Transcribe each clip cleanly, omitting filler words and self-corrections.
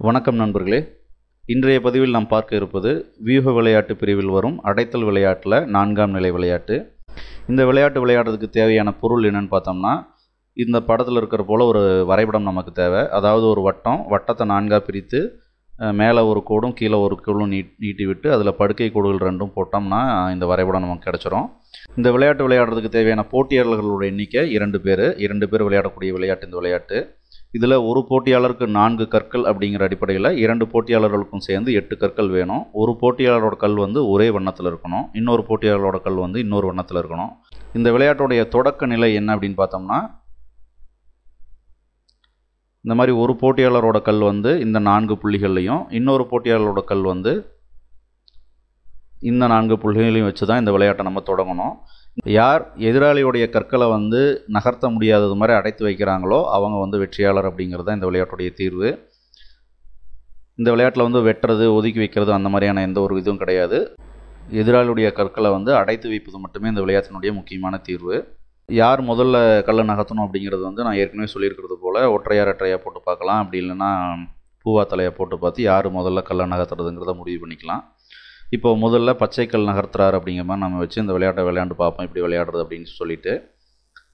வணக்கம் நண்பர்களே. இன்றைய பதிவில் நாம் பார்க்க இருப்பது வியூக விளையாட்டு பிரிவில் வரும் அடைத்தல் விளையாட்டில் 4ஆம் நிலை விளையாட்டு. இந்த விளையாட்டு விளையாடுறதுக்கு தேவையான பொருள் என்னென்னு பார்த்தோம்னா, இந்த படத்தில் இருக்கிற போல் ஒரு வரைபடம் நமக்கு தேவை. அதாவது ஒரு வட்டத்தை 4ஆக பிரித்து மேலே ஒரு கோடும் கீழே ஒரு கோடும் நீட்டி விட்டு அதில் படுக்கை கோடுகள் ரெண்டும் போட்டோம்னா இந்த வரைபடம் நமக்கு கிடச்சிரும். இந்த விளையாட்டு விளையாடுறதுக்கு தேவையான போட்டியாளர்களோட எண்ணிக்கை 2 பேர் விளையாடக்கூடிய விளையாட்டு இந்த விளையாட்டு. இதில் ஒரு போட்டியாளருக்கு 4 கற்கள் அப்படிங்கிற அடிப்படையில் 2 போட்டியாளர்களுக்கும் சேர்ந்து 8 கற்கள் வேணும். ஒரு போட்டியாளரோட கல் ஒரே வண்ணத்தில் இருக்கணும், இன்னொரு போட்டியாளரோட கல் இன்னொரு வண்ணத்தில் இருக்கணும். இந்த விளையாட்டுடைய தொடக்க நிலை என்ன அப்படின்னு பார்த்தோம்னா, இந்த மாதிரி ஒரு போட்டியாளரோட கல் இந்த 4 புள்ளிகள்லையும் இன்னொரு போட்டியாளரோட கல் இந்த 4 புள்ளிகளையும் வச்சு தான் இந்த விளையாட்டை நம்ம தொடங்கணும். யார் எதிராளியுடைய கற்களை நகர்த்த முடியாதது மாதிரி அடைத்து வைக்கிறாங்களோ அவங்க வெற்றியாளர் அப்படிங்கிறது தான் இந்த விளையாட்டுடைய தீர்வு. இந்த விளையாட்டில் வெட்டுறது, ஒதுக்கி வைக்கிறது அந்த மாதிரியான எந்த ஒரு இதுவும் கிடையாது. எதிராளியுடைய கற்களை அடைத்து வைப்பது மட்டுமே இந்த விளையாட்டினுடைய முக்கியமான தீர்வு. யார் முதல்ல கல்லை நகர்த்தணும் அப்படிங்கிறது நான் ஏற்கனவே சொல்லியிருக்கிறது போல் ஒற்றையா ரெட்டையாக போட்டு பார்க்கலாம். அப்படி இல்லைன்னா பூவா தலையை போட்டு பார்த்து யார் முதல்ல கல்லை நகர்த்துறதுங்கிறத முடிவு பண்ணிக்கலாம். இப்போ முதல்ல பச்சை கல் நகர்த்துறாரு அப்படிங்கிற மாதிரி நம்ம வச்சு இந்த விளையாட்டை விளையாண்டு பார்ப்போம் இப்படி விளையாடுறது அப்படின்னு சொல்லிட்டு.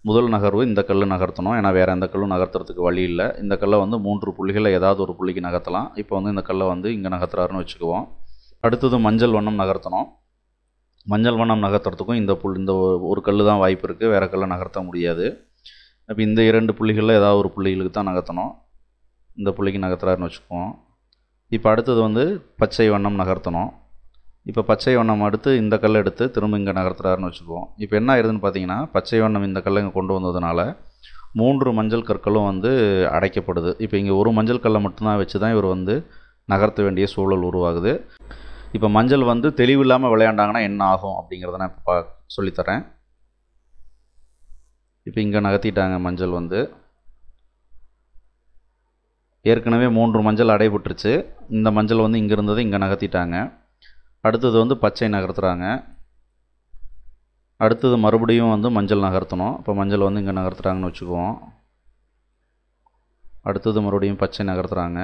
முதல் நகர்வு இந்த கல் நகர்த்தணும், ஏன்னா வேறு எந்த கல்லும் நகர்த்துறதுக்கு வழி இல்லை. இந்த கல்லை 3 புள்ளிகளில் ஏதாவது ஒரு புள்ளிக்கு நகர்த்தலாம். இப்போ இந்த கல்லை இங்கே நகர்த்துறாருன்னு வச்சுக்குவோம். அடுத்தது மஞ்சள் வண்ணம் நகர்த்தணும். மஞ்சள் வண்ணம் நகர்த்துறதுக்கும் இந்த ஒரு கல் தான் வாய்ப்பு இருக்குது, வேறு கல்லை நகர்த்த முடியாது. அப்போ இந்த 2 புள்ளிகளில் ஏதாவது ஒரு புள்ளிகளுக்கு தான் நகர்த்தணும். இந்த புள்ளிக்கு நகர்த்துறாருன்னு வச்சுக்குவோம். இப்போ அடுத்தது பச்சை வண்ணம் நகர்த்தணும். இப்போ பச்சை வண்ணம் அடுத்து இந்த கல் எடுத்து திரும்ப இங்கே நகர்த்துறாருன்னு வச்சுக்குவோம். இப்போ என்ன ஆயிருதுன்னு பார்த்தீங்கன்னா, பச்சை வண்ணம் இந்த கல்லை இங்கே கொண்டு வந்ததுனால 3 மஞ்சள் கற்களும் அடைக்கப்படுது. இப்போ இங்கே ஒரு மஞ்சள் கல்லை மட்டும்தான் வச்சு தான் இவர் நகர்த்த வேண்டிய சூழல் உருவாகுது. இப்போ மஞ்சள் தெளிவில்லாமல் விளையாண்டாங்கன்னா என்ன ஆகும் அப்படிங்கிறத நான் இப்போ சொல்லித்தரேன். இப்போ இங்கே நகர்த்திட்டாங்க மஞ்சள் ஏற்கனவே 3 மஞ்சள் அடைபட்டுருச்சு. இந்த மஞ்சள் இங்கே இருந்தது இங்கே நகர்த்திட்டாங்க. அடுத்தது பச்சை நகர்த்துறாங்க. அடுத்தது மறுபடியும் மஞ்சள் நகர்த்தணும். இப்போ மஞ்சள் இங்கே நகர்த்துறாங்கன்னு வச்சுக்குவோம். அடுத்தது மறுபடியும் பச்சை நகர்த்துறாங்க.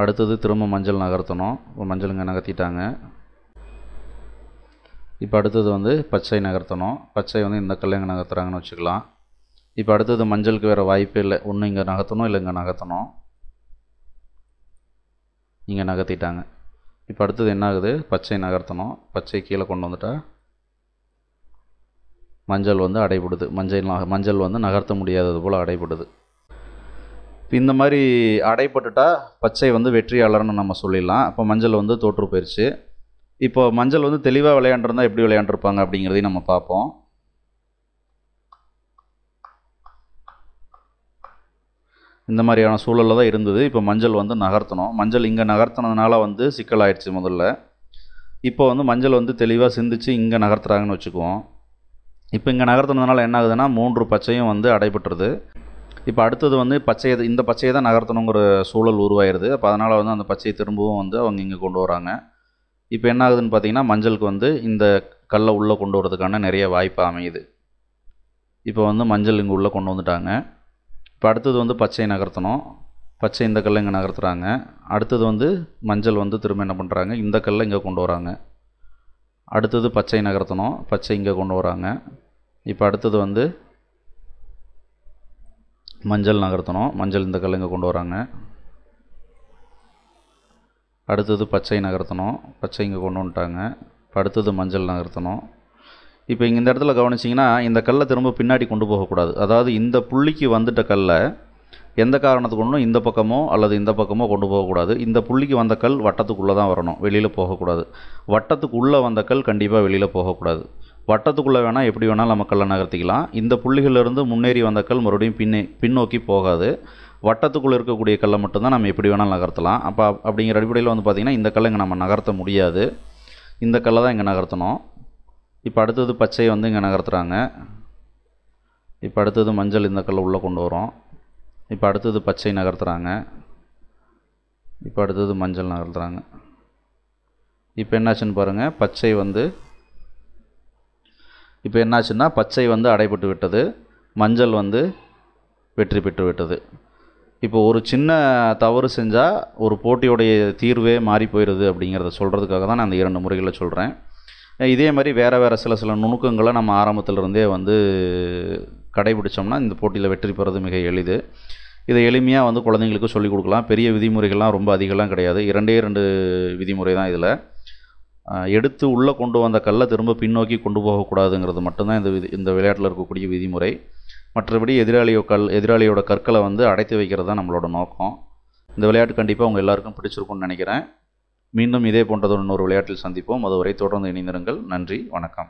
அடுத்தது திரும்ப மஞ்சள் நகர்த்தணும். இப்போ மஞ்சள் இங்கே நகர்த்திட்டாங்க. இப்போ அடுத்தது பச்சை நகர்த்தணும். பச்சை இந்த கல்லை இங்கே நகர்த்துறாங்கன்னு வச்சுக்கலாம். இப்போ அடுத்தது மஞ்சளுக்கு வேறு வாய்ப்பே இல்லை, ஒன்று இங்கே நகர்த்தணும் இல்லை இங்கே நகர்த்தணும். இங்கே நகர்த்திட்டாங்க. இப்போ அடுத்தது என்ன ஆகுது, பச்சை நகர்த்தணும். பச்சை கீழே கொண்டு வந்துட்டா மஞ்சள் அடைபடுது. மஞ்சள் நகர்த்த முடியாதது போல் அடைபடுது. இந்த மாதிரி அடைபட்டுட்டா பச்சை வெற்றியாளர்னு நம்ம சொல்லிடலாம். அப்போ மஞ்சள் தோற்று போயிடுச்சு. இப்போ மஞ்சள் தெளிவாக விளையாண்டுருந்தால் எப்படி விளையாண்டுருப்பாங்க அப்படிங்கிறதையும் நம்ம பார்ப்போம். இந்த மாதிரியான சூழலில் தான் இருந்தது. இப்போ மஞ்சள் நகர்த்தணும். மஞ்சள் இங்கே நகர்த்தினதுனால சிக்கலாயிடுச்சு முதல்ல. இப்போ மஞ்சள் தெளிவாக சிந்திச்சு இங்கே நகர்த்துறாங்கன்னு வச்சுக்குவோம். இப்போ இங்கே நகர்த்தினதுனால என்ன ஆகுதுன்னா 3 பச்சையும் அடைபட்டுருது. இப்போ அடுத்தது இந்த பச்சையை தான் நகர்த்தணுங்கிற சூழல் உருவாயிருது. அப்போ அதனால் அந்த பச்சையை திரும்பவும் அவங்க இங்கே கொண்டு வராங்க. இப்போ என்ன ஆகுதுன்னு பார்த்தீங்கன்னா, மஞ்சளுக்கு இந்த கல்லை உள்ளே கொண்டு வரதுக்கான நிறைய வாய்ப்பு அமையுது. இப்போ மஞ்சள் இங்கே உள்ளே கொண்டு வந்துட்டாங்க. இப்போ அடுத்தது பச்சை நகர்த்தணும். பச்சை இந்த கல்லை இங்கே நகர்த்துறாங்க. அடுத்தது மஞ்சள் திரும்ப என்ன பண்ணுறாங்க, இந்த கல்லை இங்கே கொண்டு வராங்க. அடுத்தது பச்சை நகர்த்தணும். பச்சை இங்கே கொண்டு வராங்க. இப்போ அடுத்தது மஞ்சள் நகர்த்தணும். மஞ்சள் இந்த கல்லை இங்கே கொண்டு வராங்க. அடுத்தது பச்சை நகர்த்தணும். பச்சை இங்கே கொண்டு வந்துட்டாங்க. இப்போ அடுத்தது மஞ்சள் நகர்த்தணும். இப்போ இங்கே இந்த இடத்துல கவனிச்சிங்கன்னா, இந்த கல்லை திரும்ப பின்னாடி கொண்டு போகக்கூடாது. அதாவது இந்த புள்ளிக்கு வந்துட்ட கல்லை எந்த காரணத்துக்கு ஒன்றும் இந்த பக்கமோ அல்லது இந்த பக்கமோ கொண்டு போகக்கூடாது. இந்த புள்ளிக்கு வந்த கல் வட்டத்துக்குள்ளே தான் வரணும், வெளியில் போகக்கூடாது. வட்டத்துக்குள்ளே வந்த கல் கண்டிப்பாக வெளியில் போகக்கூடாது. வட்டத்துக்குள்ளே வேணால் எப்படி வேணாலும் நம்ம கல்லை நகர்த்திக்கலாம். இந்த புள்ளிகளிலிருந்து முன்னேறி வந்த கல் மறுபடியும் பின்னோக்கி போகாது. வட்டத்துக்குள்ளே இருக்கக்கூடிய கல்லை மட்டும்தான் நம்ம எப்படி வேணாலும் நகர்த்தலாம். அப்போ அப்படிங்கிற அடிப்படையில் பார்த்திங்கன்னா இந்த கல்லை இங்கே நம்ம நகர்த்த முடியாது. இந்த கல்லை தான் இங்கே நகர்த்தணும். இப்போ அடுத்தது பச்சை இங்கே நகர்த்துறாங்க. இப்போ அடுத்தது மஞ்சள் இந்த கல்லை உள்ளே கொண்டு வரோம். இப்போ அடுத்தது பச்சை நகர்த்துறாங்க. இப்போ அடுத்தது மஞ்சள் நகர்த்துறாங்க. இப்போ என்னாச்சுன்னு பாருங்கள், பச்சை இப்போ என்னாச்சுன்னா பச்சை அடைபட்டு விட்டது, மஞ்சள் வெற்றி பெற்று விட்டது. இப்போ ஒரு சின்ன தவறு செஞ்சால் ஒரு போட்டியோடைய தீர்வே மாறி போயிடுது அப்படிங்கிறத சொல்கிறதுக்காக தான் நான் அந்த 2 முறைகளை சொல்கிறேன். இதே மாதிரி வேறு சில நுணுக்கங்களை நம்ம ஆரம்பத்திலிருந்தே வந்து கடைபிடிச்சோம்னா இந்த போட்டியில் வெற்றி பெறது மிக எளிது. இதை எளிமையாக வந்து குழந்தைங்களுக்கு சொல்லிக் கொடுக்கலாம். பெரிய விதிமுறைகள்லாம் ரொம்ப அதிகம்லாம் கிடையாது. 2 விதிமுறை தான் இதில். எடுத்து உள்ளே கொண்டு வந்த கல்லை திரும்ப பின்னோக்கி கொண்டு போகக்கூடாதுங்கிறது மட்டும்தான் இந்த விளையாட்டில் இருக்கக்கூடிய விதிமுறை. மற்றபடி எதிராளியோட கற்களை வந்து அடைத்து வைக்கிறது தான் நம்மளோட நோக்கம். இந்த விளையாட்டு கண்டிப்பாக உங்கள் எல்லாருக்கும் பிடிச்சிருக்கும்னு நினைக்கிறேன். மீண்டும் இதே போன்றதொரு இன்னொரு விளையாட்டில் சந்திப்போம். அதுவரை தொடர்ந்து இணைந்திருங்கள். நன்றி, வணக்கம்.